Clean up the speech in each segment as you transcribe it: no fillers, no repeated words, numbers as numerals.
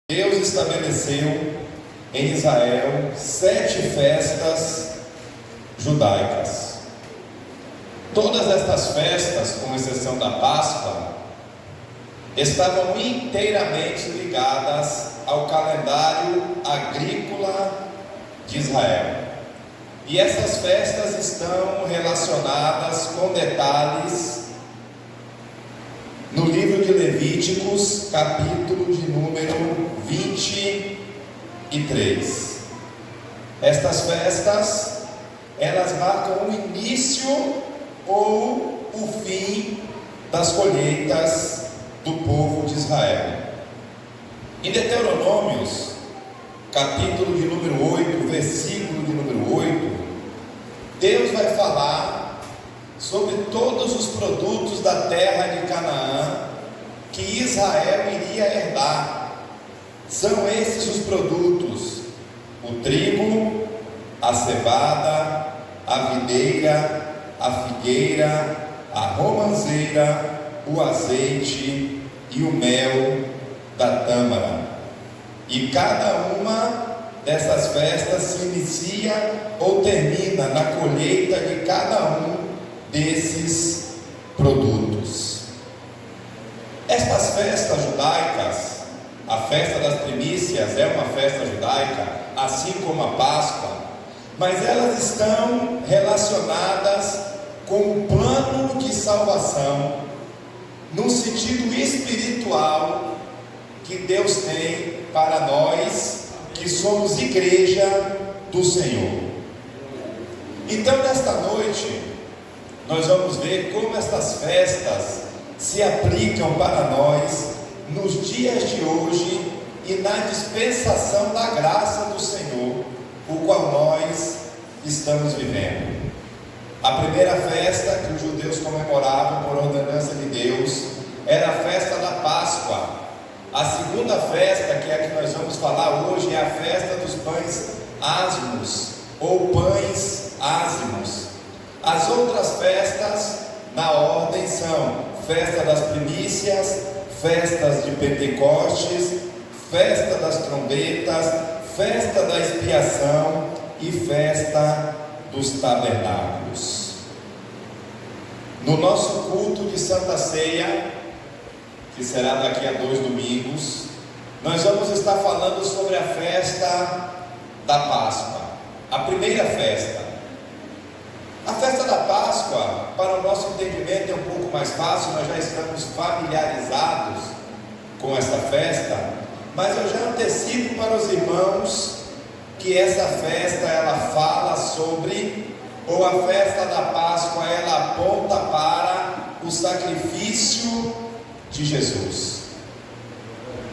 Deus estabeleceu em Israel 7 festas judaicas. Todas estas festas, com exceção da Páscoa, estavam inteiramente ligadas ao calendário agrícola de Israel. E essas festas estão relacionadas com detalhes no livro de Levíticos, capítulo de número 23. Estas festas, elas marcam o início ou o fim das colheitas do povo de Israel. Em Deuteronômios, capítulo de número 8, versículo de número 8, Deus vai falar sobre todos os produtos da terra de Canaã que Israel iria herdar. São esses os produtos: o trigo, a cevada, a videira, a figueira, a romanceira, o azeite e o mel da tâmara. E cada uma dessas festas se inicia ou termina na colheita de cada um desses produtos. Estas festas judaicas, a festa das primícias é uma festa judaica, assim como a Páscoa, mas elas estão relacionadas com o plano de salvação, no sentido espiritual que Deus tem para nós que somos igreja do Senhor. Então, nesta noite, nós vamos ver como estas festas se aplicam para nós nos dias de hoje e na dispensação da graça do Senhor, o qual nós estamos vivendo. A primeira festa que os judeus comemoravam por ordenança de Deus era a festa da Páscoa. A segunda festa, que é a que nós vamos falar hoje, é a festa dos pães ázimos, ou pães ázimos. As outras festas, na ordem, são festa das primícias, festas de Pentecostes, festa das trombetas, festa da expiação e festa dos tabernáculos. No nosso culto de Santa Ceia, que será daqui a 2 domingos, nós vamos estar falando sobre a festa da Páscoa, a primeira festa. A festa da Páscoa, para o nosso entendimento, é um pouco mais fácil, nós já estamos familiarizados com essa festa, mas eu já antecipo para os irmãos que essa festa, ela fala sobre, ou a festa da Páscoa, ela aponta para o sacrifício de Jesus,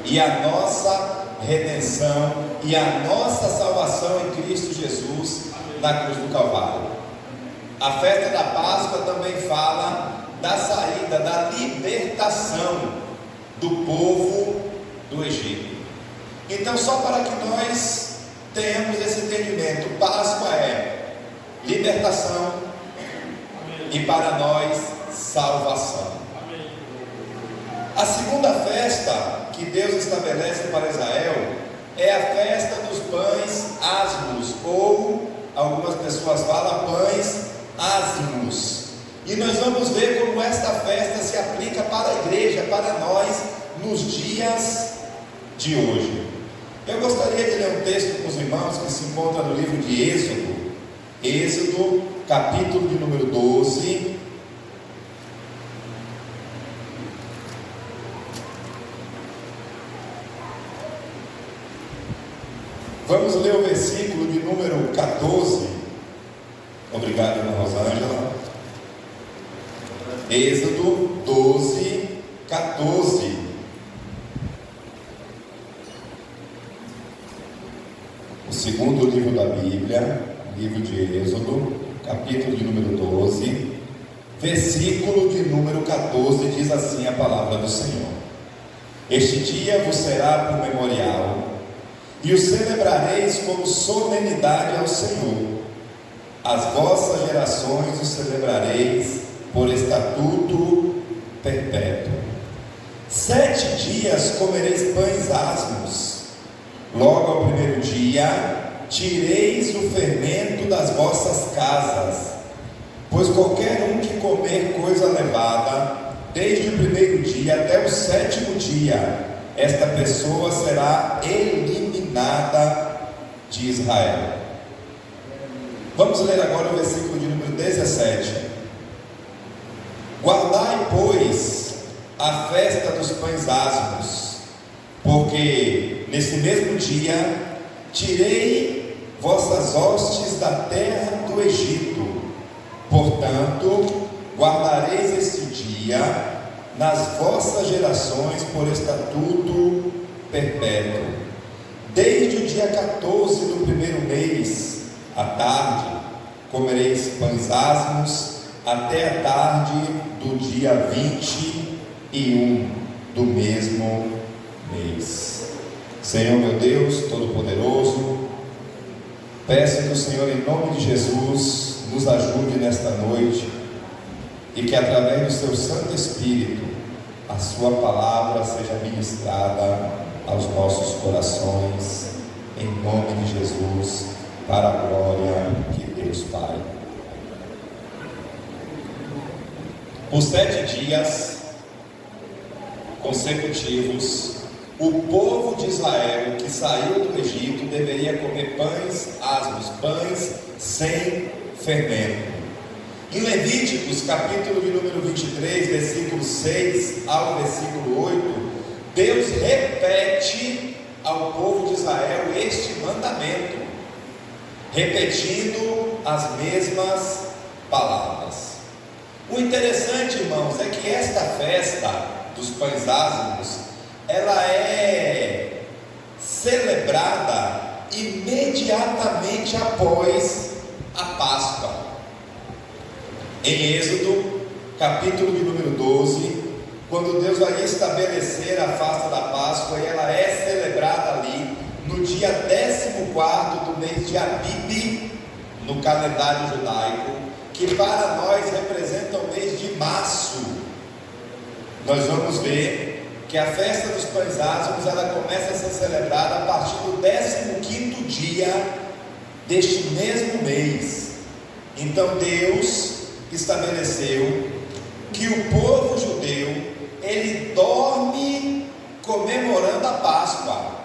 e a nossa redenção, e a nossa salvação em Cristo Jesus, na cruz do Calvário. A festa da Páscoa também fala da saída, da libertação do povo do Egito. Então, só para que nós tenhamos esse entendimento, Páscoa é libertação e para nós salvação. A segunda festa que Deus estabelece para Israel é a festa dos pães ázimos, ou algumas pessoas falam pães ázimos. E nós vamos ver como esta festa se aplica para a igreja, para nós, nos dias de hoje. Eu gostaria de ler um texto com os irmãos que se encontra no livro de Êxodo, capítulo de número 12. Vamos ler o versículo de número 14. Obrigado, irmã Rosângela. Êxodo 12, 14. O segundo livro da Bíblia, livro de Êxodo, capítulo de número 12, versículo de número 14, diz assim a palavra do Senhor: Este dia vos será por memorial, e o celebrareis como solenidade ao Senhor. As vossas gerações o celebrareis por estatuto perpétuo. 7 dias comereis pães ázimos, primeiro dia, tireis o fermento das vossas casas, pois qualquer um que comer coisa levada, desde o primeiro dia até o sétimo dia, esta pessoa será eliminada de Israel. Vamos ler agora o versículo de número 17. Guardai, pois, a festa dos pães asmos, porque nesse mesmo dia tirei vossas hostes da terra do Egito. Portanto, guardareis este dia nas vossas gerações por estatuto perpétuo. Desde o dia 14 do primeiro mês, à tarde, comereis pães asmos, até a tarde do dia 21 do mesmo mês. Senhor meu Deus Todo-Poderoso, peço que o Senhor, em nome de Jesus, nos ajude nesta noite, e que através do seu Santo Espírito, a sua palavra seja ministrada aos nossos corações, em nome de Jesus, para a glória de Deus Pai. Por 7 dias consecutivos, o povo de Israel que saiu do Egito deveria comer pães asmos, pães sem fermento. Em Levíticos, capítulo de número 23, versículo 6 ao versículo 8, Deus repete ao povo de Israel este mandamento, repetindo as mesmas palavras. O interessante, irmãos, é que esta festa dos pães asmos, ela é celebrada imediatamente após a Páscoa. Em Êxodo, capítulo de número 12, quando Deus vai estabelecer a festa da Páscoa, e ela é celebrada ali no dia 14º do mês de Abib, no calendário judaico, que para nós representa o mês de março. Nós vamos ver que a festa dos pães asmos, ela começa a ser celebrada a partir do 15º dia deste mesmo mês. Então Deus estabeleceu que o povo judeu, ele dorme comemorando a Páscoa,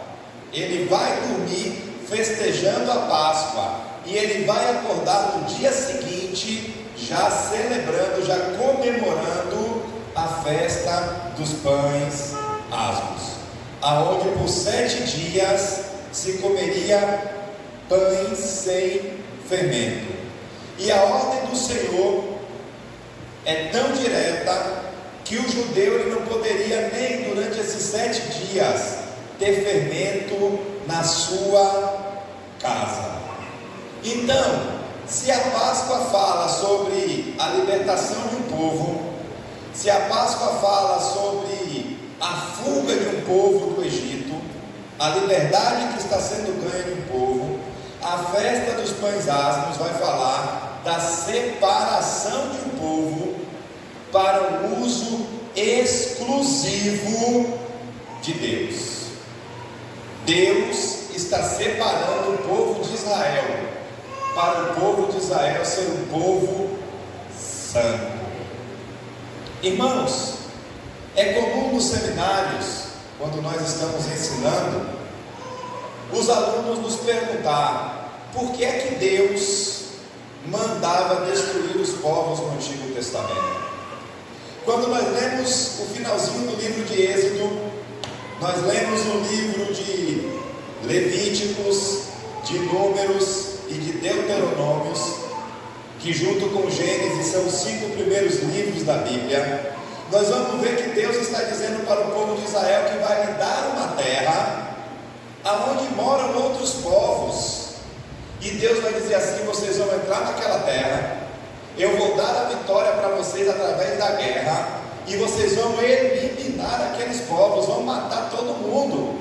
ele vai dormir festejando a Páscoa, e ele vai acordar no dia seguinte, já celebrando, já comemorando a festa dos pães asmos, aonde por 7 dias se comeria pães sem fermento. E a ordem do Senhor é tão direta que o judeu ele não poderia nem durante esses 7 dias ter fermento na sua casa. Então, se a Páscoa fala sobre a libertação de um povo, se a Páscoa fala sobre a fuga de um povo do Egito, a liberdade que está sendo ganha de um povo, a festa dos pães asmos vai falar da separação de um povo para o uso exclusivo de Deus. Deus está separando o povo de Israel, para o povo de Israel ser um povo santo. Irmãos, é comum nos seminários, quando nós estamos ensinando, os alunos nos perguntar por que é que Deus mandava destruir os povos no Antigo Testamento. Quando nós lemos o finalzinho do livro de Êxodo, nós lemos o livro de Levíticos, de Números e de Deuteronômios, que junto com Gênesis são os 5 primeiros livros da Bíblia. Nós vamos ver que Deus está dizendo para o povo de Israel que vai lhe dar uma terra aonde moram outros povos, e Deus vai dizer assim: vocês vão entrar naquela terra, eu vou dar a vitória para vocês através da guerra, e vocês vão eliminar aqueles povos, vão matar todo mundo,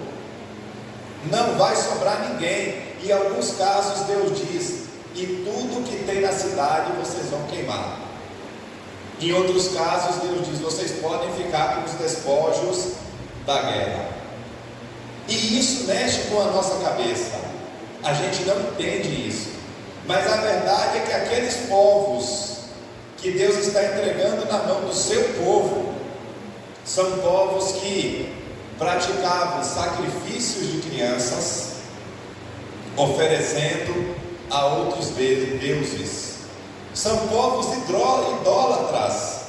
não vai sobrar ninguém. E em alguns casos Deus diz: e tudo que tem na cidade vocês vão queimar. Em outros casos Deus diz: vocês podem ficar com os despojos da guerra. E isso mexe com a nossa cabeça. A gente não entende isso, mas a verdade é que aqueles povos que Deus está entregando na mão do seu povo são povos que praticavam sacrifícios de crianças, oferecendo a outros deuses. São povos idólatras,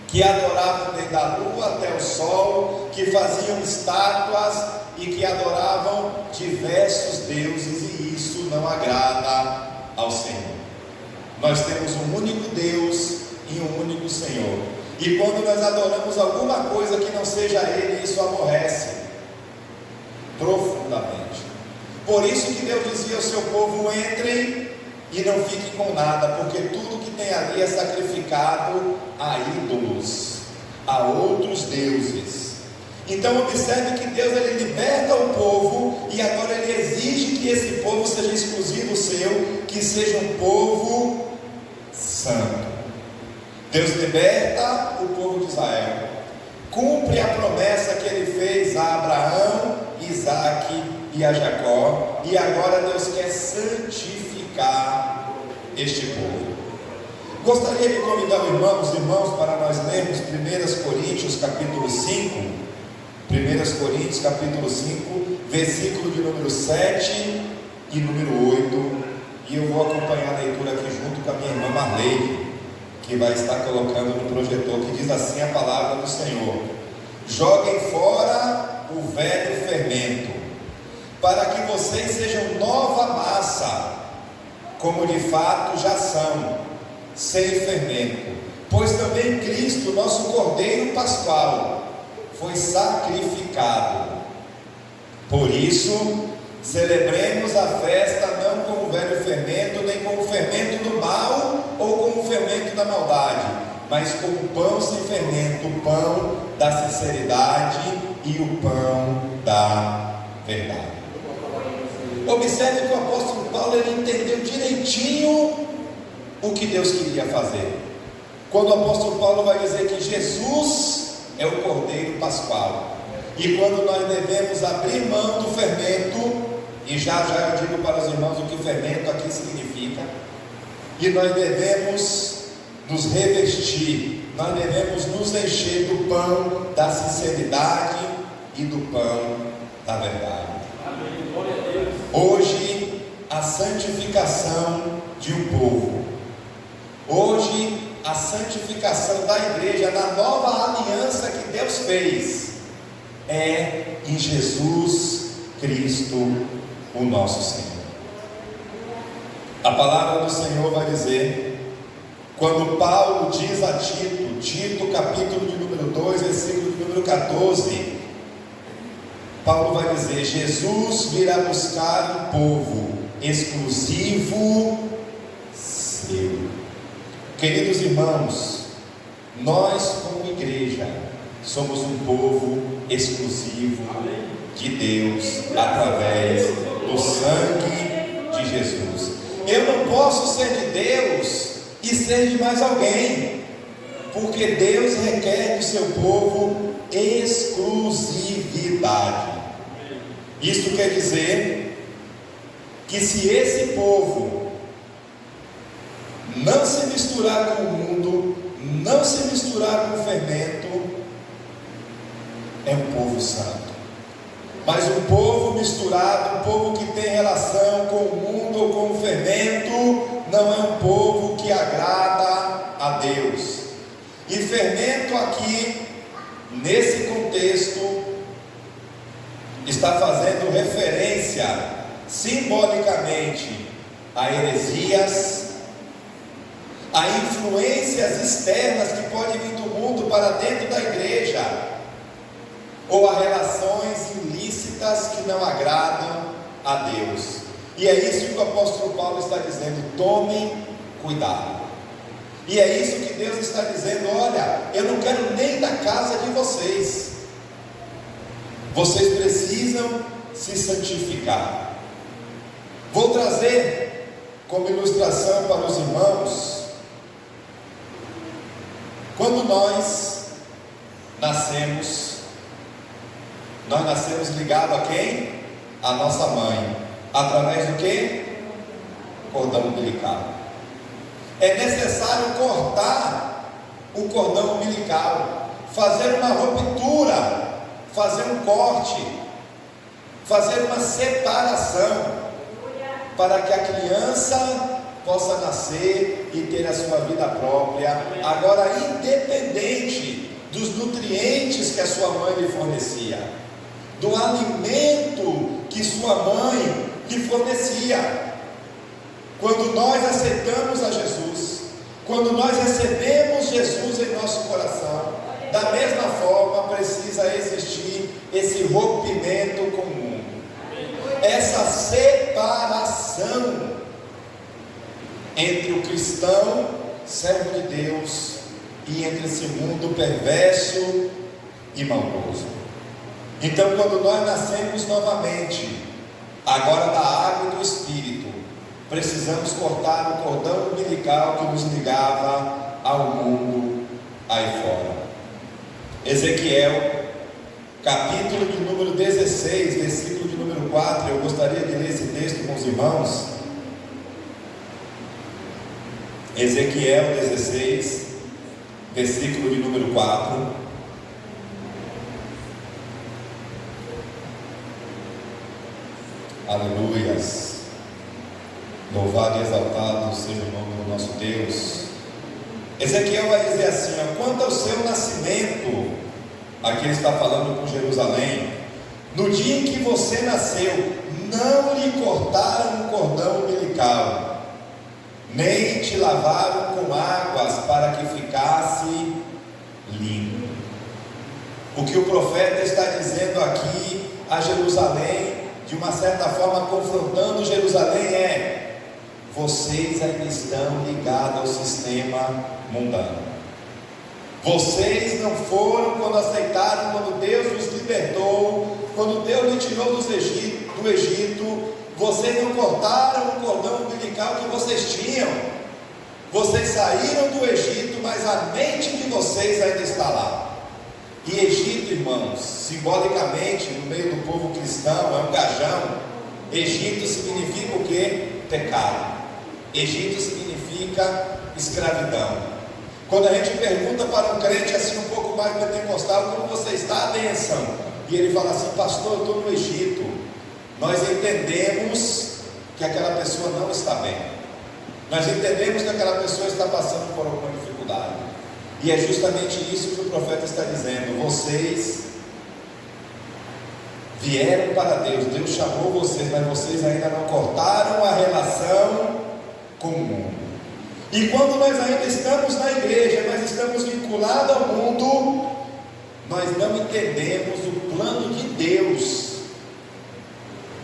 que adoravam desde a lua até o sol, que faziam estátuas e que adoravam diversos deuses, e isso não agrada ao Senhor. Nós temos um único Deus e um único Senhor, e quando nós adoramos alguma coisa que não seja Ele, isso aborrece profundamente. Por isso que Deus dizia ao seu povo: entrem e não fiquem com nada, porque tudo que tem ali é sacrificado a ídolos, a outros deuses. Então observe que Deus, ele liberta o povo, e agora ele exige que esse povo seja exclusivo seu, que seja um povo santo. Deus liberta o povo de Israel, cumpre a promessa que ele fez a Abraão, Isaque e a Jacó, e agora Deus quer santificar este povo. Gostaria de convidar os irmãos para nós lermos 1 Coríntios capítulo 5, 1 Coríntios capítulo 5, versículo de número 7 e número 8, e eu vou acompanhar a leitura aqui junto com a minha irmã Marlene, que vai estar colocando no projetor, que diz assim a palavra do Senhor: joguem fora o velho fermento, para que vocês sejam nova massa, como de fato já são, sem fermento, pois também Cristo, nosso Cordeiro Pascual, foi sacrificado. Por isso, celebremos a festa não com o velho fermento, nem com o fermento do mal ou com o fermento da maldade, mas com o pão sem fermento, o pão da sinceridade e o pão da verdade. Observe que o apóstolo Paulo, ele entendeu direitinho o que Deus queria fazer. Quando o apóstolo Paulo vai dizer que Jesus é o Cordeiro Pascual, e quando nós devemos abrir mão do fermento, e já eu digo para os irmãos o que fermento aqui significa, e nós devemos nos revestir, nós devemos nos encher do pão da sinceridade e do pão da verdade. Hoje, a santificação de um povo, hoje a santificação da igreja, na nova aliança que Deus fez, é em Jesus Cristo, o nosso Senhor. A palavra do Senhor vai dizer, quando Paulo diz a Tito capítulo de número 2, versículo de número 14, Paulo vai dizer: Jesus virá buscar um povo exclusivo seu. Queridos irmãos, nós como igreja somos um povo exclusivo de Deus através do sangue de Jesus. Eu não posso ser de Deus e ser de mais alguém, porque Deus requer do seu povo exclusividade. Isto quer dizer que se esse povo não se misturar com o mundo, não se misturar com o fermento, é um povo santo. Mas um povo misturado, um povo que tem relação com o mundo ou com o fermento, não é um povo que agrada a Deus. E fermento aqui, nesse contexto, está fazendo referência simbolicamente a heresias, a influências externas que podem vir do mundo para dentro da igreja, ou a relações ilícitas que não agradam a Deus. E é isso que o apóstolo Paulo está dizendo: tomem cuidado. E é isso que Deus está dizendo: olha, eu não quero nem da casa de vocês, vocês precisam se santificar. Vou trazer como ilustração para os irmãos, quando nós nascemos ligados a quem? A nossa mãe. Através do que? Cordão umbilical. É necessário cortar o cordão umbilical, fazer uma ruptura, fazer um corte, fazer uma separação, para que a criança possa nascer e ter a sua vida própria, agora independente dos nutrientes que a sua mãe lhe fornecia, do alimento que sua mãe lhe fornecia. Quando nós aceitamos a Jesus, quando nós recebemos Jesus em nosso coração, da mesma forma precisa existir esse rompimento com o mundo, essa separação entre o cristão, servo de Deus, e entre esse mundo perverso e maldoso. Então, quando nós nascemos novamente, agora da água e do Espírito, precisamos cortar o cordão umbilical que nos ligava ao mundo aí fora. Ezequiel, capítulo de número 16, versículo de número 4, eu gostaria de ler esse texto com os irmãos. Ezequiel 16, versículo de número 4. Aleluias. Louvado e exaltado seja o nome do nosso Deus. Ezequiel vai dizer assim: quanto ao seu nascimento, aqui ele está falando com Jerusalém, no dia em que você nasceu, não lhe cortaram o cordão umbilical, nem te lavaram com águas para que ficasse limpo. O que o profeta está dizendo aqui a Jerusalém, de uma certa forma confrontando Jerusalém, é: vocês ainda estão ligados ao sistema mundano. Vocês não foram quando aceitaram, quando Deus os libertou, quando Deus lhe tirou do Egito, vocês não cortaram o cordão umbilical que vocês tinham. Vocês saíram do Egito, mas a mente de vocês ainda está lá. E Egito, irmãos, simbolicamente, no meio do povo cristão, é um gajão. Egito significa o quê? Pecado. Egito significa escravidão. Quando a gente pergunta para um crente assim um pouco mais pentecostal, como você está, a bênção? E ele fala assim: pastor, eu estou no Egito. Nós entendemos que aquela pessoa não está bem. Nós entendemos que aquela pessoa está passando por alguma dificuldade. E é justamente isso que o profeta está dizendo: vocês vieram para Deus, Deus chamou vocês, mas vocês ainda não cortaram a relação com o mundo. E quando nós ainda estamos na igreja, nós estamos vinculados ao mundo, nós não entendemos o plano de Deus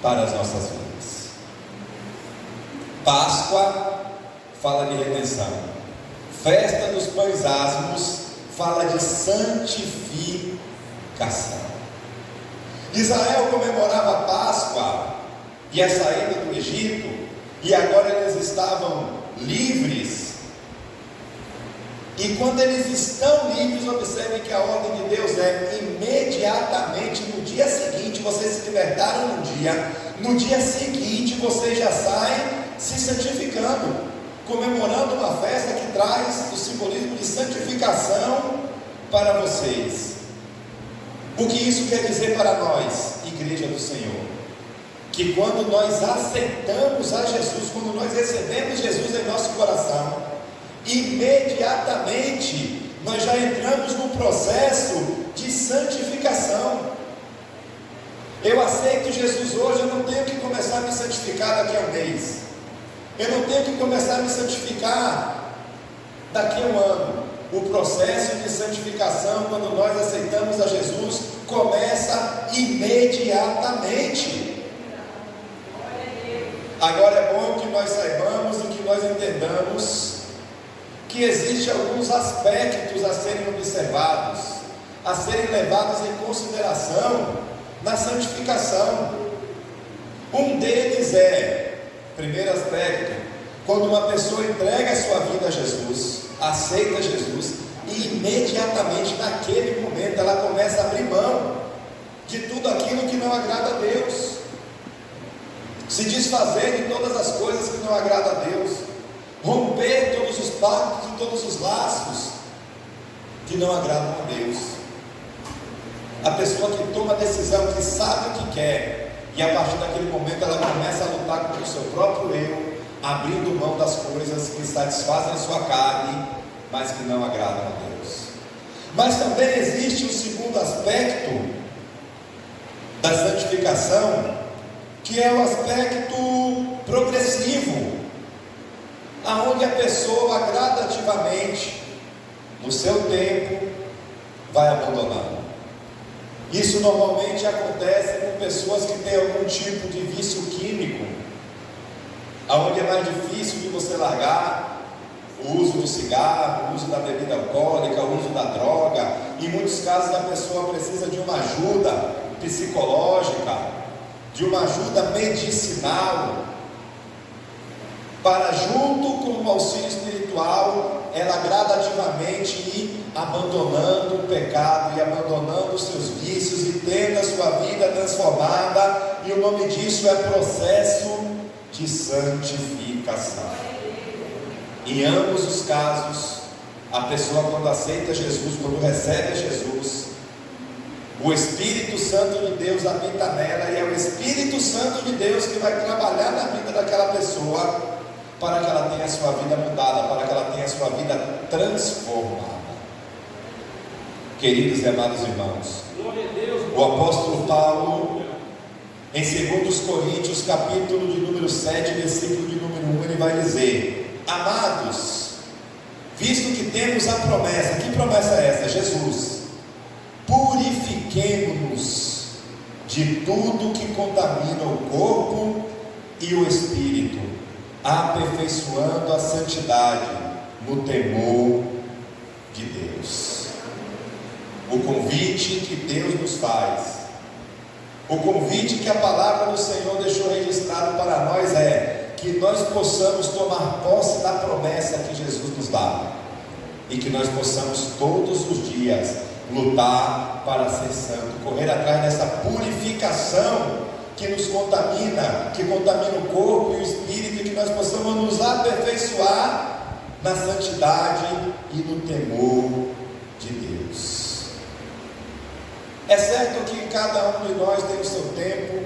para as nossas vidas. Páscoa fala de redenção. Festa dos pães asmos fala de santificação. Israel comemorava a Páscoa e a saída do Egito, e agora eles estavam livres. E quando eles estão livres, observem que a ordem de Deus é imediatamente no dia seguinte. Vocês se libertaram no dia seguinte vocês já saem se santificando, comemorando uma festa que traz o simbolismo de santificação para vocês. O que isso quer dizer para nós, igreja do Senhor? Que quando nós aceitamos a Jesus, quando nós recebemos Jesus em nosso coração, imediatamente nós já entramos no processo de santificação. Eu aceito Jesus hoje, eu não tenho que começar a me santificar daqui a um mês, eu não tenho que começar a me santificar daqui a um ano. O processo de santificação, quando nós aceitamos a Jesus, começa imediatamente. Agora é bom que nós saibamos e que nós entendamos que existem alguns aspectos a serem observados, a serem levados em consideração na santificação. Um deles é, primeiro aspecto, quando uma pessoa entrega a sua vida a Jesus, aceita Jesus, e imediatamente naquele momento ela começa a abrir mão de tudo aquilo que não agrada a Deus. se desfazer de todas as coisas que não agradam a Deus, romper todos os pactos e todos os laços que não agradam a Deus. A pessoa que toma a decisão, que sabe o que quer, e a partir daquele momento ela começa a lutar contra o seu próprio eu, abrindo mão das coisas que satisfazem a sua carne, mas que não agradam a Deus. Mas também existe um segundo aspecto da santificação, que é o aspecto progressivo, aonde a pessoa gradativamente, no seu tempo, vai abandonando. Isso normalmente acontece com pessoas que têm algum tipo de vício químico, aonde é mais difícil de você largar o uso do cigarro, o uso da bebida alcoólica, o uso da droga. Em muitos casos a pessoa precisa de uma ajuda psicológica, de uma ajuda medicinal, para, junto com o auxílio espiritual, ela gradativamente ir abandonando o pecado e abandonando os seus vícios e tendo a sua vida transformada, e o nome disso é processo de santificação. Em ambos os casos, a pessoa, quando aceita Jesus, quando recebe a Jesus, o Espírito Santo de Deus habita nela, e é o Espírito Santo de Deus que vai trabalhar na vida daquela pessoa, para que ela tenha a sua vida mudada, para que ela tenha a sua vida transformada. Queridos e amados irmãos, o apóstolo Paulo, em 2 Coríntios, capítulo de número 7, versículo de número 1, ele vai dizer: amados, visto que temos a promessa, que promessa é essa? Jesus, purifiquemo-nos de tudo que contamina o corpo e o espírito, aperfeiçoando a santidade no temor de Deus. O convite que Deus nos faz, o convite que a palavra do Senhor deixou registrado para nós é que nós possamos tomar posse da promessa que Jesus nos dá, e que nós possamos todos os dias lutar para ser santo, correr atrás dessa purificação que nos contamina, que contamina o corpo e o espírito, e que nós possamos nos aperfeiçoar na santidade e no temor de Deus. É certo que cada um de nós tem o seu tempo,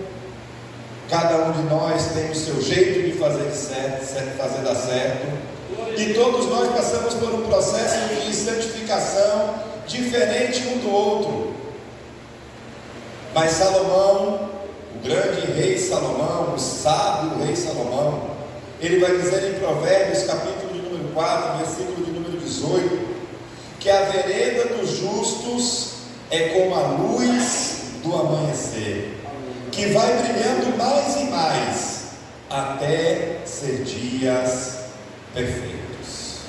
cada um de nós tem o seu jeito de fazer dar certo, e todos nós passamos por um processo de santificação diferente um do outro. Mas Salomão, o grande rei Salomão, o sábio rei Salomão, ele vai dizer em Provérbios, capítulo de número 4, versículo de número 18, que a vereda dos justos é como a luz do amanhecer, que vai brilhando mais e mais, até ser dias perfeitos.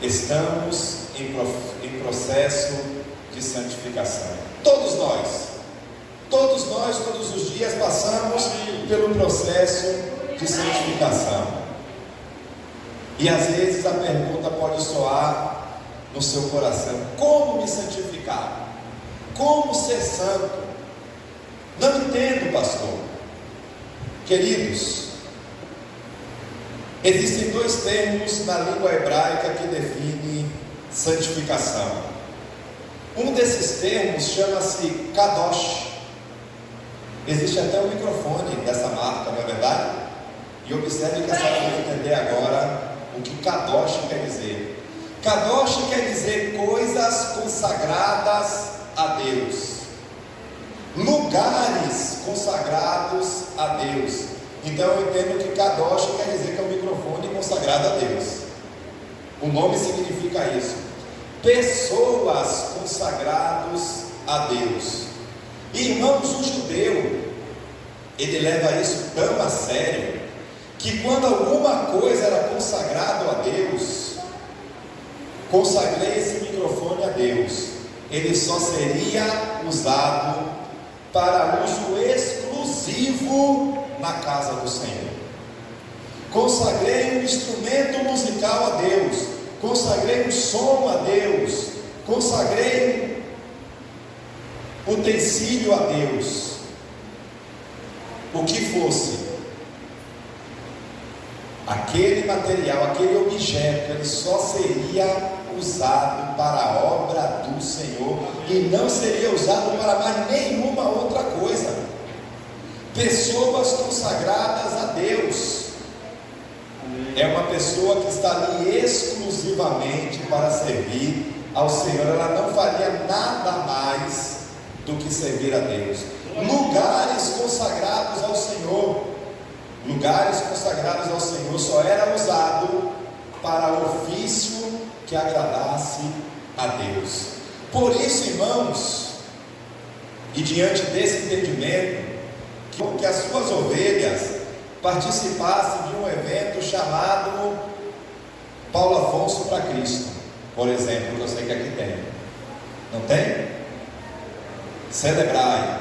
Estamos em processo de santificação. Todos nós, todos os dias passamos pelo processo de santificação. E às vezes a pergunta pode soar no seu coração: como me santificar? Como ser santo? Não entendo, pastor. Queridos, existem dois termos na língua hebraica que definem santificação. Um desses termos chama-se kadosh. Existe até um microfone dessa marca, não é verdade? E observe que a senhora vai entender agora o que kadosh quer dizer. Kadosh quer dizer coisas consagradas a Deus, lugares consagrados a Deus. Então eu entendo que kadosh quer dizer que é um microfone consagrado a Deus. O nome significa isso. Pessoas consagradas a Deus. Irmãos, o judeu, ele leva isso tão a sério, que quando alguma coisa era consagrado a Deus, consagrei esse microfone a Deus, ele só seria usado para uso exclusivo na casa do Senhor. Consagrei um instrumento musical a Deus, consagrei um som a Deus, consagrei um utensílio a Deus. o que fosse, aquele material, aquele objeto, ele só seria usado para a obra do Senhor e não seria usado para mais nenhuma outra coisa. Pessoas consagradas a Deus é uma pessoa que está ali exclusivamente para servir ao Senhor. Ela não faria nada mais do que servir a Deus. Lugares consagrados ao Senhor, lugares consagrados ao Senhor só era usado para ofício que agradasse a Deus. Por isso, irmãos, e diante desse entendimento, que as suas ovelhas participassem de um evento chamado Paulo Afonso para Cristo, por exemplo, que eu sei que aqui tem. Não tem? Celebrai,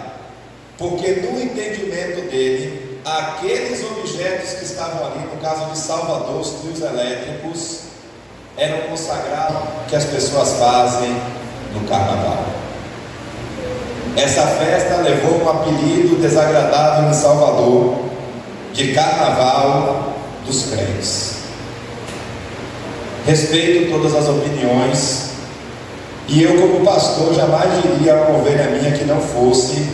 porque no entendimento dele, aqueles objetos que estavam ali, no caso de Salvador, os trios elétricos, eram consagrados que as pessoas fazem no carnaval. Essa festa levou um apelido desagradável em Salvador de Carnaval dos Crentes. Respeito todas as opiniões, e eu, como pastor, jamais diria a uma ovelha minha que não fosse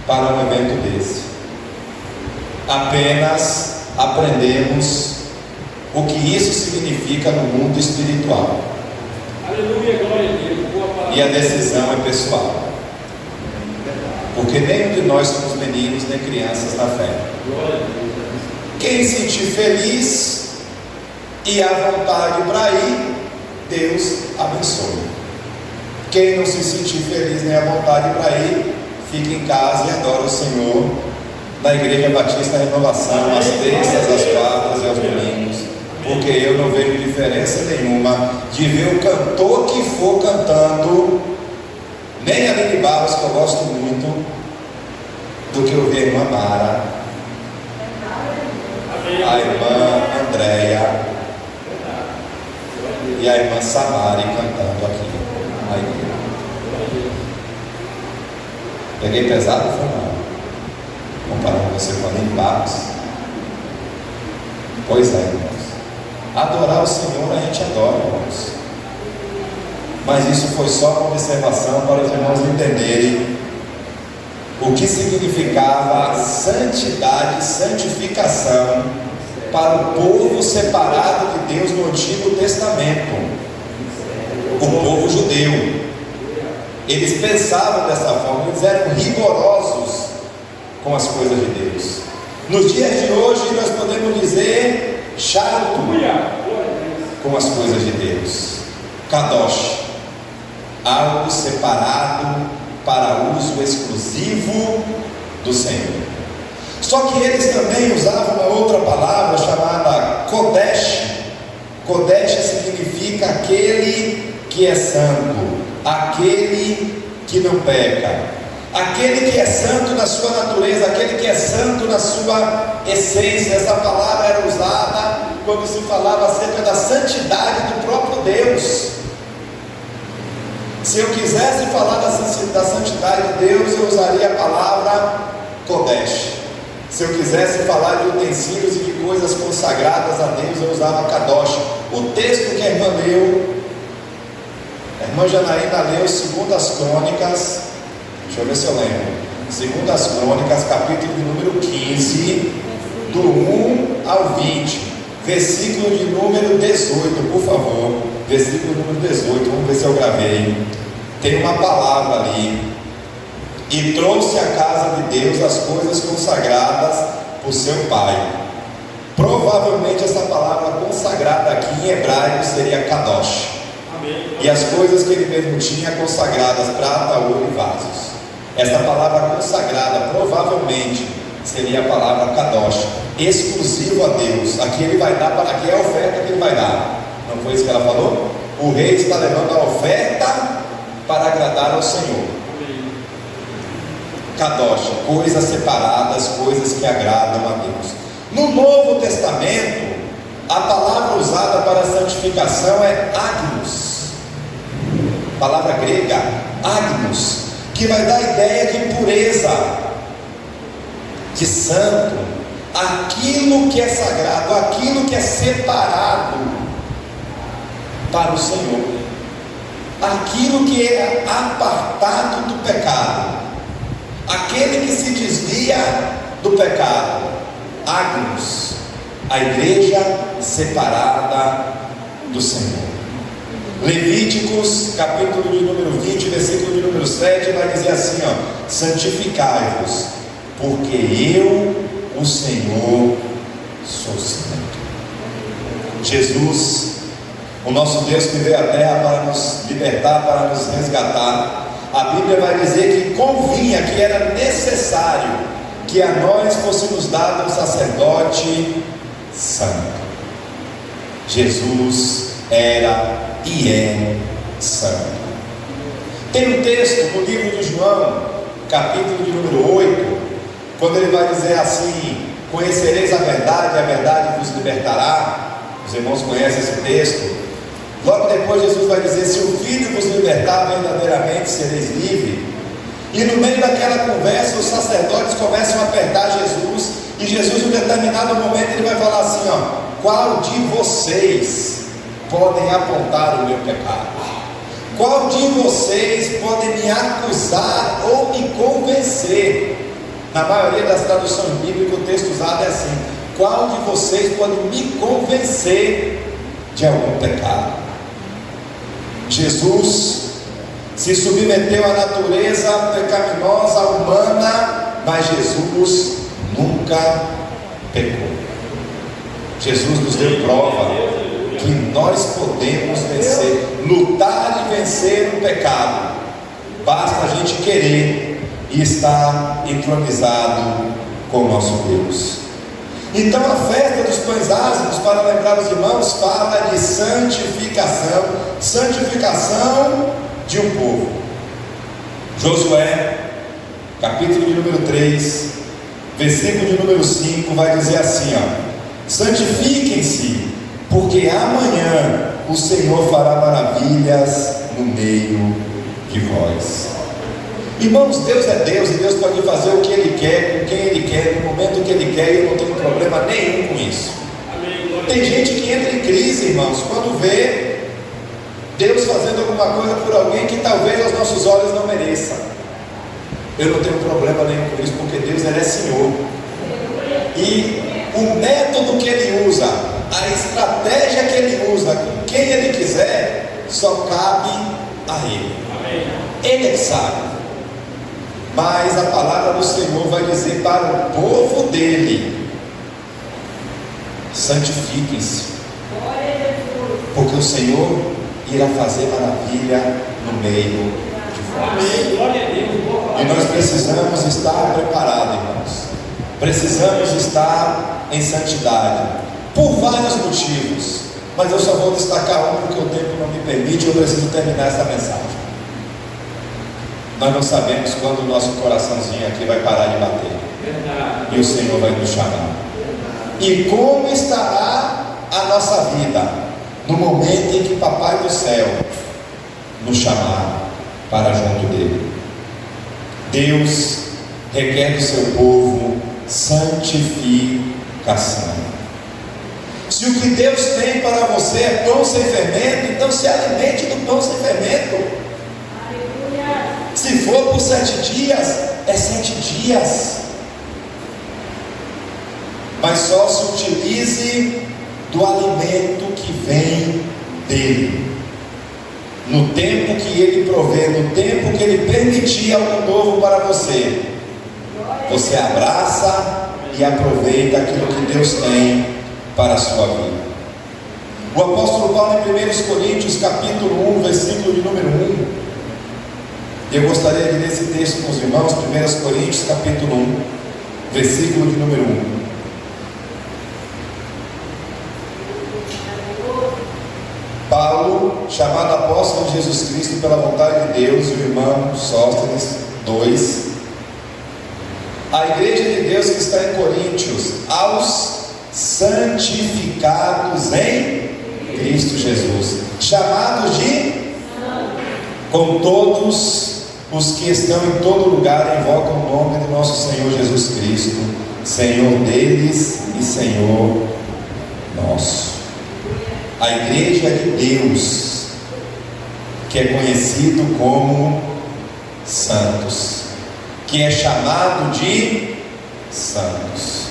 para um evento desse. Apenas aprendemos o que isso significa no mundo espiritual. Aleluia, glória a Deus. Boa palavra. E a decisão é pessoal, porque nenhum de nós somos meninos nem crianças na fé. Glória a Deus. Quem se sentir feliz e à vontade para ir, Deus abençoe. Quem não se sentir feliz nem à vontade para ir, fica em casa e adora o Senhor na Igreja Batista Renovação, às terças, às quartas e aos domingos, porque eu não vejo diferença nenhuma de ver o cantor que for cantando, nem a Aline Barros, que eu gosto muito, do que eu ver a irmã Mara, a irmã Andréia e a irmã Samari cantando aqui na igreja. Peguei pesado ou foi não? Comparando você com a Aline Barros. Pois é, irmãos. Adorar o Senhor a gente adora, irmãos. Mas isso foi só uma observação para os irmãos entenderem o que significava santidade, santificação para o povo separado de Deus no Antigo Testamento, o povo judeu. Eles pensavam dessa forma, eles eram rigorosos com as coisas de Deus. Nos dias de hoje nós podemos dizer chato com as coisas de Deus. Kadosh, algo separado para uso exclusivo do Senhor. Só que eles também usavam uma outra palavra chamada Kodesh. Kodesh significa aquele que é santo, aquele que não peca, aquele que é santo na sua natureza, aquele que é santo na sua essência. Essa palavra era usada quando se falava acerca da santidade do próprio Deus. Se eu quisesse falar da santidade de Deus, eu usaria a palavra Kodesh. Se eu quisesse falar de utensílios e de coisas consagradas a Deus, eu usava Kadosh. O texto que a irmã leu, a irmã Janaína leu 2 Crônicas, deixa eu ver se eu lembro, 2 Crônicas, capítulo de número 15, do 1 ao 20, versículo de número 18, por favor, versículo número 18, vamos ver se eu gravei. Tem uma palavra ali: e trouxe à casa de Deus as coisas consagradas por seu pai. Provavelmente essa palavra consagrada aqui em hebraico seria Kadosh. Amém. E as coisas que ele mesmo tinha consagradas, prata, ouro e vasos. Essa palavra consagrada provavelmente seria a palavra Kadosh, exclusivo a Deus. Aqui ele vai dar, para aqui é a oferta que ele vai dar. Não foi isso que ela falou? O rei está levando a oferta para agradar ao Senhor. Kadosh, coisas separadas, coisas que agradam a Deus. No Novo Testamento, a palavra usada para santificação é agnos, palavra grega agnos, que vai dar a ideia de pureza, de santo, aquilo que é sagrado, aquilo que é separado para o Senhor, aquilo que é apartado do pecado, aquele que se desvia do pecado, agnus, a igreja separada do Senhor. Levíticos, capítulo de número 20, versículo de número 7, vai dizer assim, santificai-vos, porque eu, o Senhor, sou santo. Jesus, o nosso Deus que veio à terra para nos libertar, para nos resgatar, a Bíblia vai dizer que convinha, que era necessário que a nós fôssemos dado um sacerdote santo. Jesus era e é santo. Tem um texto no livro de João, capítulo de número 8, quando ele vai dizer assim: conhecereis a verdade vos libertará. Os irmãos conhecem esse texto. Logo depois Jesus vai dizer: se o Filho vos libertar, verdadeiramente sereis livres. E no meio daquela conversa, os sacerdotes começam a apertar Jesus, e Jesus, em um determinado momento, ele vai falar assim: qual de vocês podem apontar o meu pecado? Qual de vocês podem me acusar ou me convencer? Na maioria das traduções bíblicas, o texto usado é assim: qual de vocês pode me convencer de algum pecado? Jesus se submeteu à natureza pecaminosa humana, mas Jesus nunca pecou. Jesus nos deu prova que nós podemos vencer, lutar e vencer o pecado. Basta a gente querer e estar entronizado com o nosso Deus. Então a festa dos pães ázimos, para lembrar os irmãos, fala de santificação, santificação de um povo. Josué, capítulo de número 3, versículo de número 5, vai dizer assim: santifiquem-se, porque amanhã o Senhor fará maravilhas no meio de vós. Irmãos, Deus é Deus, e Deus pode fazer o que Ele quer, com quem Ele quer, no momento que Ele quer, e eu não tenho problema nenhum com isso. Tem gente que entra em crise, irmãos, quando vê Deus fazendo alguma coisa por alguém que talvez aos nossos olhos não mereça. Eu não tenho problema nenhum com isso, porque Deus, Ele é Senhor. E o método que Ele usa, a estratégia que Ele usa, com quem Ele quiser, só cabe a Ele. Ele é que sabe. Mas a palavra do Senhor vai dizer para o povo dele: santifiquem-se, porque o Senhor irá fazer maravilha no meio de vós. E nós precisamos estar preparados, irmãos. Precisamos estar em santidade, por vários motivos, mas eu só vou destacar um, porque o tempo não me permite. Eu preciso terminar essa mensagem. Nós não sabemos quando o nosso coraçãozinho aqui vai parar de bater. Verdade. E o Senhor vai nos chamar. E como estará a nossa vida no momento em que Papai do Céu nos chamar para junto dele? Deus requer do seu povo santificação. Se o que Deus tem para você é pão sem fermento, então se alimente do pão sem fermento. Se for por 7 dias, é 7 dias. Mas só se utilize do alimento que vem dele, no tempo que ele provê, no tempo que ele permitir algo novo para você. Você abraça e aproveita aquilo que Deus tem para a sua vida. O apóstolo Paulo, em 1 Coríntios capítulo 1, versículo de número 1, eu gostaria de ler esse texto com os irmãos. 1 Coríntios capítulo 1, versículo de número 1. Paulo, chamado apóstolo de Jesus Cristo pela vontade de Deus, e o irmão Sóstenes, 2. A igreja de Deus que está em Coríntios, aos santificados em Cristo Jesus, chamados de com todos os que estão em todo lugar invocam o nome do nosso Senhor Jesus Cristo, Senhor deles e Senhor nosso. A igreja de Deus, que é conhecido como santos, que é chamado de santos.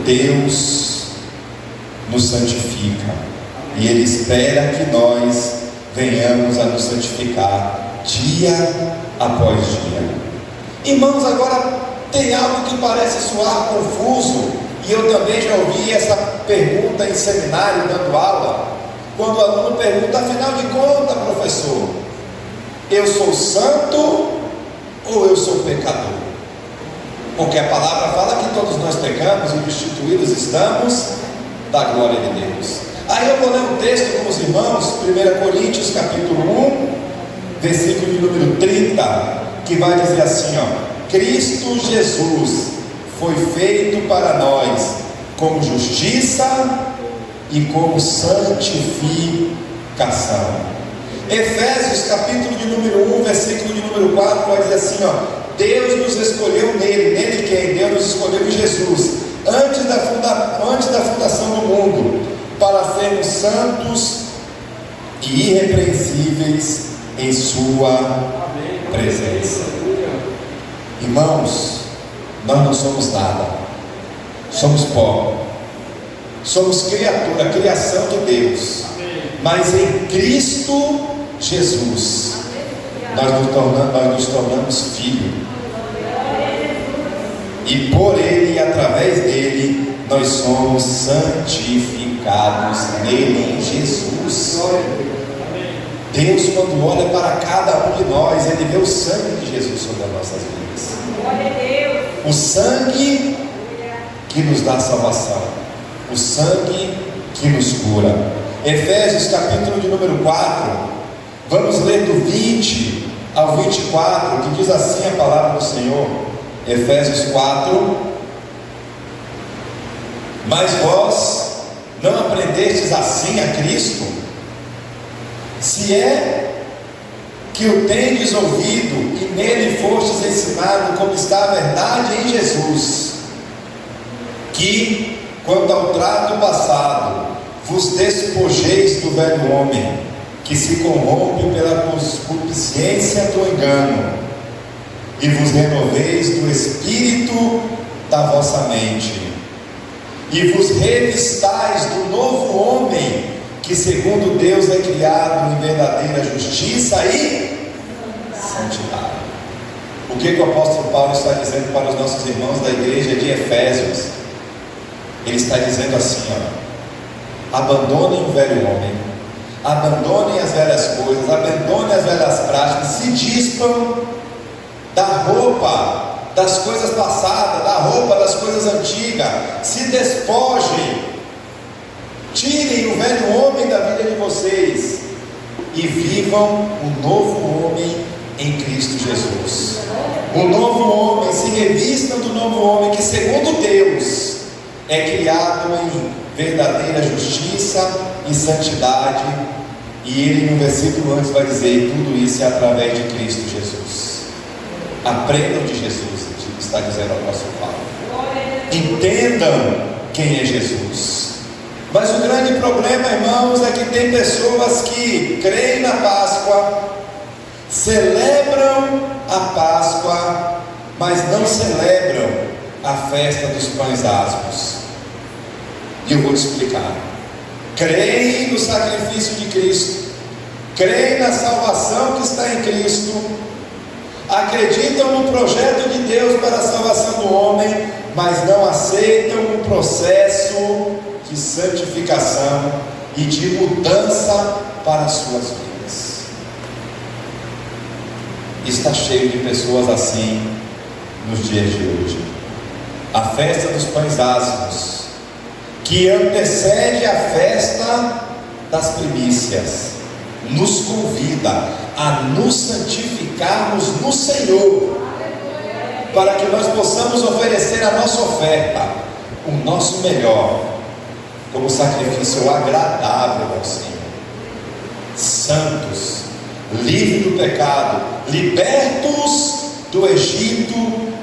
Deus nos santifica e Ele espera que nós venhamos a nos santificar dia após dia. Irmãos, agora tem algo que parece soar confuso, e eu também já ouvi essa pergunta em seminário dando aula, quando o aluno pergunta: afinal de contas, professor, eu sou santo ou eu sou pecador? Porque a palavra fala que todos nós pecamos e destituídos estamos da glória de Deus. Aí eu vou ler um texto com os irmãos, 1 Coríntios capítulo 1, versículo de número 30, que vai dizer assim, Cristo Jesus foi feito para nós como justiça e como santificação. Efésios capítulo de número 1, versículo de número 4, vai dizer assim, Deus nos escolheu nele quem? Deus nos escolheu em Jesus, antes da fundação do mundo, para sermos santos e irrepreensíveis em sua presença. Irmãos, nós não somos nada, somos pó, somos criatura, criação de Deus, mas em Cristo Jesus nós nos tornamos filhos, e por Ele e através dele nós somos santificados nele, em Jesus. Deus, quando olha para cada um de nós, Ele vê o sangue de Jesus sobre as nossas vidas, o sangue que nos dá salvação, o sangue que nos cura. Efésios capítulo de número 4, vamos ler do 20 ao 24, que diz assim a palavra do Senhor. Efésios 4: mas vós não aprendestes assim a Cristo, se é que o tendes ouvido e nele fostes ensinado, como está a verdade em Jesus, que, quanto ao trato passado, vos despojeis do velho homem, que se corrompe pela concupiscência do engano, e vos renoveis do espírito da vossa mente, e vos revistais do novo homem, que segundo Deus é criado em verdadeira justiça e santidade. O que o apóstolo Paulo está dizendo para os nossos irmãos da igreja de Efésios? Ele está dizendo assim, abandonem o velho homem, abandonem as velhas coisas, abandonem as velhas práticas, se dispam da roupa das coisas passadas, da roupa das coisas antigas, se despojem, tirem o velho homem da vida de vocês e vivam o novo homem em Cristo Jesus. O novo homem, se revistam do novo homem, que segundo Deus é criado em verdadeira justiça e santidade. E ele no versículo antes vai dizer: tudo isso é através de Cristo Jesus. Aprendam de Jesus, está dizendo o apóstolo Paulo. Entendam quem é Jesus. Mas o grande problema, irmãos, é que tem pessoas que creem na Páscoa, celebram a Páscoa, mas não celebram a festa dos pães asmos. E eu vou te explicar. Creem no sacrifício de Cristo, creem na salvação que está em Cristo, acreditam no projeto de Deus para a salvação do homem, mas não aceitam o processo de santificação e de mudança para as suas vidas. Está cheio de pessoas assim nos dias de hoje. A festa dos pães asmos, que antecede a festa das primícias, nos convida a nos santificarmos no Senhor, para que nós possamos oferecer a nossa oferta, o nosso melhor, como sacrifício agradável ao Senhor. Santos, livre do pecado, libertos do Egito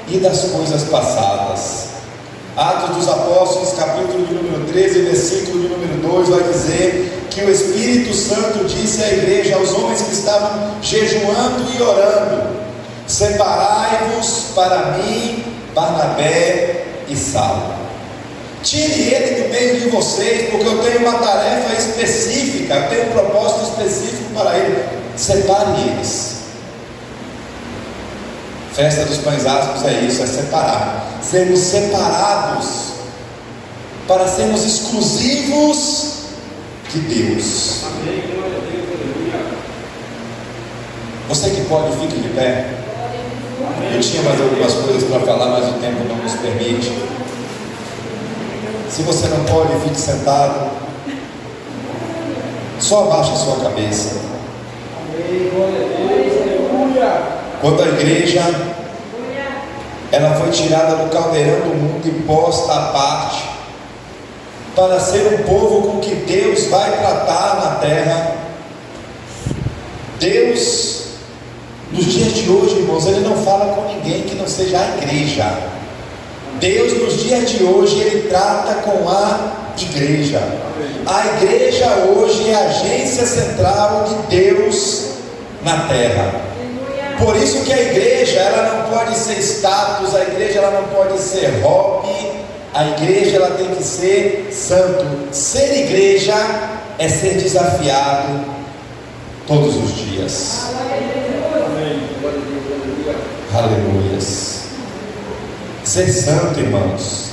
e das coisas passadas. Atos dos Apóstolos, capítulo de número 13, versículo de número 2, vai dizer que o Espírito Santo disse à igreja, aos homens que estavam jejuando e orando: separai-vos para mim Barnabé e Saulo. Tire ele do meio de vocês, porque eu tenho uma tarefa específica, eu tenho um propósito específico para ele. Separe eles. Festa dos Pães Asmos é isso, é separar. Sermos separados para sermos exclusivos de Deus. Amém. Glória a Deus. Aleluia. Você que pode, fique de pé. Eu tinha mais algumas coisas para falar, mas o tempo não nos permite. Se você não pode, fique sentado. Só abaixe a sua cabeça. Amém. Glória a Deus. Aleluia. Quando a igreja ela foi tirada do caldeirão do mundo e posta à parte para ser um povo com que Deus vai tratar na terra, Deus nos dias de hoje, irmãos, Ele não fala com ninguém que não seja a igreja. Deus nos dias de hoje Ele trata com a igreja. A igreja hoje é a agência central de Deus na terra. Por isso que a igreja ela não pode ser status, a igreja ela não pode ser hobby, a igreja ela tem que ser santo. Ser igreja é ser desafiado todos os dias. Aleluias. Ser santo, irmãos,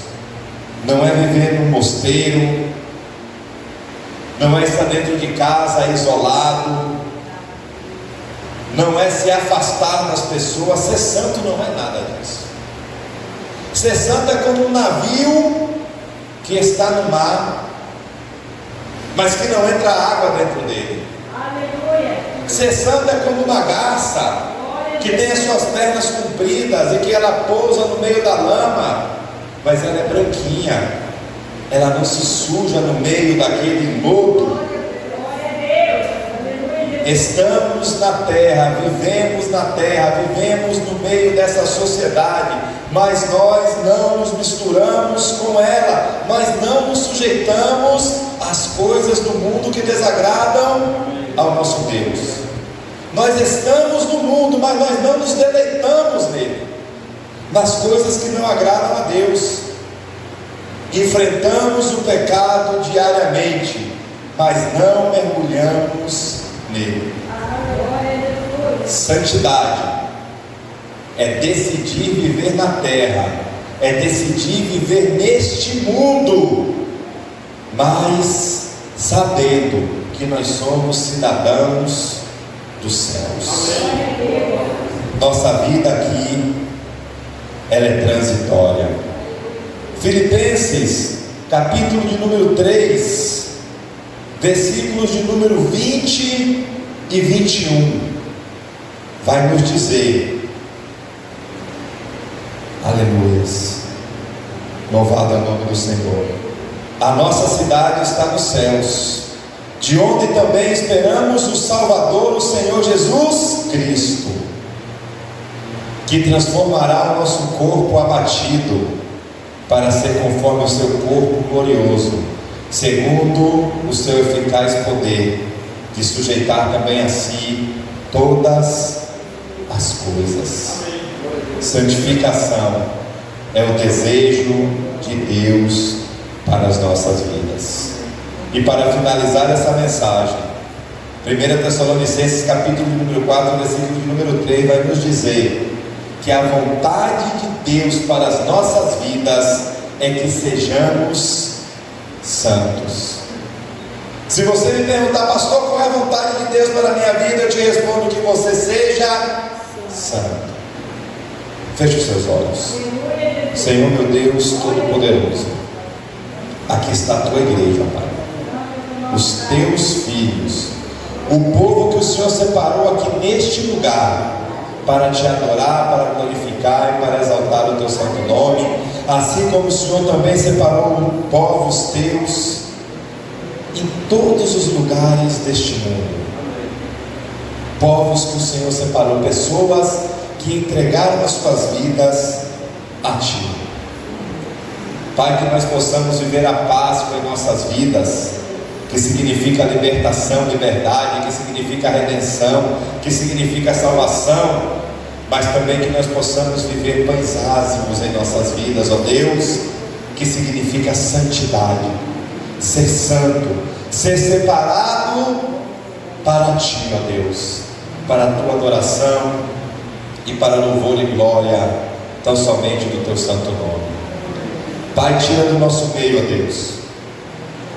não é viver num mosteiro, não é estar dentro de casa isolado, não é se afastar das pessoas. Ser santo não é nada disso. Ser santo é como um navio que está no mar, mas que não entra água dentro dele. Aleluia. Ser santo é como uma garça que tem as suas pernas compridas e que ela pousa no meio da lama, mas ela é branquinha, ela não se suja no meio daquele lodo. Estamos na terra, vivemos no meio dessa sociedade, mas nós não nos misturamos com ela, nós não nos sujeitamos às coisas do mundo que desagradam ao nosso Deus. Nós estamos no mundo, mas nós não nos deleitamos nele, nas coisas que não agradam a Deus. Enfrentamos o pecado diariamente, mas não mergulhamos nele. Santidade é decidir viver na terra, é decidir viver neste mundo, mas sabendo que nós somos cidadãos dos céus. Nossa vida aqui ela é transitória. Filipenses capítulo de número 3, versículos de número 20 e 21, vai nos dizer, aleluias, louvado é o nome do Senhor. A nossa cidade está nos céus, de onde também esperamos o Salvador, o Senhor Jesus Cristo, que transformará o nosso corpo abatido, para ser conforme o seu corpo glorioso, segundo o seu eficaz poder, de sujeitar também a si todas as coisas. Santificação é o desejo de Deus para as nossas vidas. E para finalizar essa mensagem, 1 Tessalonicenses capítulo número 4, versículo de número 3, vai nos dizer que a vontade de Deus para as nossas vidas é que sejamos santos. Se você me perguntar, pastor, qual é a vontade de Deus para a minha vida, eu te respondo que você seja santo. Feche os seus olhos. Senhor meu Deus Todo-Poderoso, aqui está a tua igreja, Pai, os teus filhos, o povo que o Senhor separou aqui neste lugar para te adorar, para glorificar e para exaltar o teu santo nome, assim como o Senhor também separou povos teus em todos os lugares deste mundo. povos que o Senhor separou, pessoas que entregaram as suas vidas a Ti. Pai, que nós possamos viver a Páscoa em nossas vidas, que significa libertação, liberdade, que significa redenção, que significa salvação, mas também que nós possamos viver pães ázimos em nossas vidas, ó Deus, que significa santidade, ser santo, ser separado para Ti, ó Deus, para a Tua adoração e para louvor e glória tão somente do Teu santo nome. Pai, tira do nosso meio, ó Deus,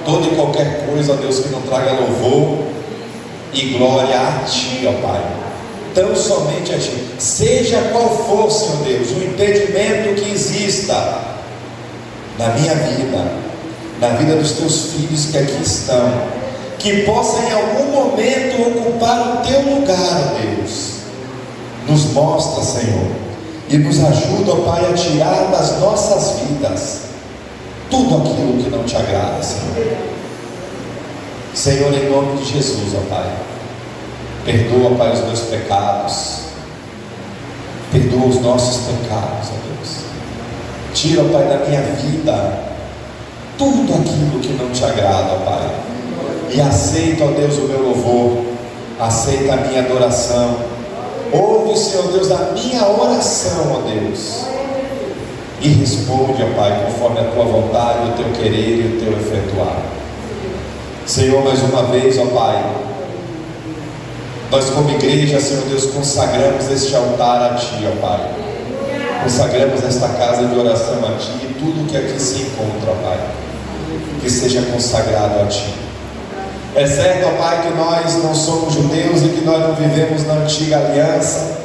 toda e qualquer coisa, ó Deus, que não traga louvor e glória a Ti, ó Pai, tão somente a Ti, seja qual for, Senhor Deus, o impedimento que exista na minha vida, na vida dos Teus filhos que aqui estão, que possa em algum momento ocupar o Teu lugar, ó Deus. Nos mostra, Senhor, e nos ajuda, ó Pai, a tirar das nossas vidas tudo aquilo que não Te agrada, Senhor. Senhor, em nome de Jesus, ó Pai, perdoa, Pai, os meus pecados, perdoa os nossos pecados, ó Deus. Tira, ó Pai, da minha vida tudo aquilo que não Te agrada, ó Pai, e aceita, ó Deus, o meu louvor, aceita a minha adoração, ouve, Senhor Deus, a minha oração, ó Deus, e responde, ó Pai, conforme a Tua vontade, o Teu querer e o Teu efetuar. Senhor, mais uma vez, ó Pai, nós como igreja, Senhor Deus, consagramos este altar a Ti, ó Pai, consagramos esta casa de oração a Ti, e tudo que aqui se encontra, ó Pai, que seja consagrado a Ti. É certo, ó Pai, que nós não somos judeus e que nós não vivemos na antiga aliança.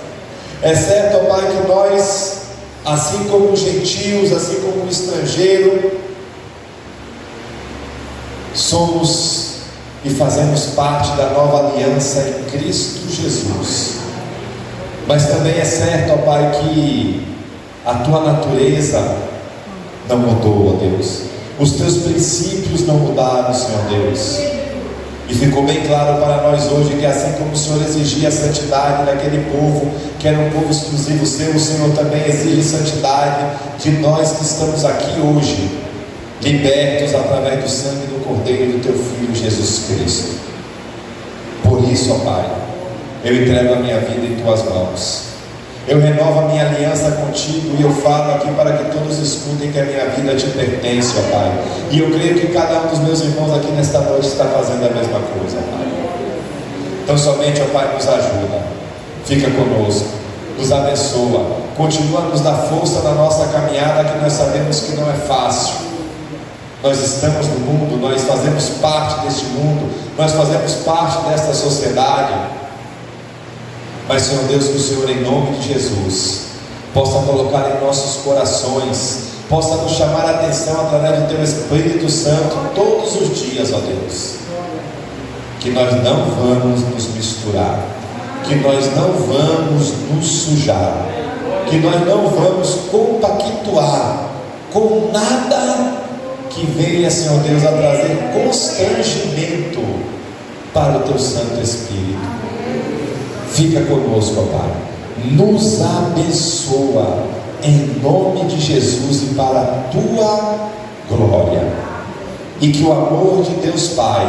É certo, ó Pai, que nós, assim como os gentios, assim como o estrangeiro, somos e fazemos parte da nova aliança em Cristo Jesus. Mas também é certo, ó Pai, que a Tua natureza não mudou, ó Deus. Os Teus princípios não mudaram, Senhor Deus. E ficou bem claro para nós hoje que assim como o Senhor exigia a santidade daquele povo, que era um povo exclusivo seu, o Senhor também exige santidade de nós que estamos aqui hoje, libertos através do sangue do Cordeiro e do Teu Filho Jesus Cristo. Por isso, ó Pai, eu entrego a minha vida em Tuas mãos. Eu renovo a minha aliança contigo e eu falo aqui para que todos escutem que a minha vida Te pertence, ó Pai. E eu creio que cada um dos meus irmãos aqui nesta noite está fazendo a mesma coisa, Pai. Então somente, ó Pai, nos ajuda, fica conosco, nos abençoa, continua a nos dar força na nossa caminhada, que nós sabemos que não é fácil. Nós estamos no mundo, nós fazemos parte deste mundo, nós fazemos parte desta sociedade. Mas, Senhor Deus, que o Senhor, em nome de Jesus, possa colocar em nossos corações, possa nos chamar a atenção através do Teu Espírito Santo todos os dias, ó Deus, que nós não vamos nos misturar, que nós não vamos nos sujar, que nós não vamos compactuar com nada que venha, Senhor Deus, a trazer constrangimento para o Teu Santo Espírito. Fica conosco, ó Pai, nos abençoa em nome de Jesus e para a Tua glória, e que o amor de Deus Pai,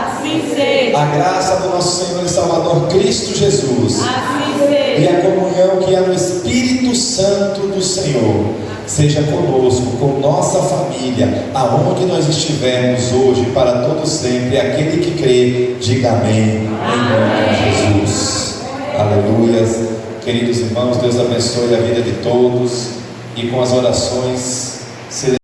assim seja, a graça do nosso Senhor e Salvador Cristo Jesus, assim seja, e a comunhão que é no Espírito Santo do Senhor seja conosco, com nossa família, aonde nós estivermos hoje, para todo sempre. Aquele que crê, diga amém, em nome de Jesus. Aleluias. Queridos irmãos, Deus abençoe a vida de todos, e com as orações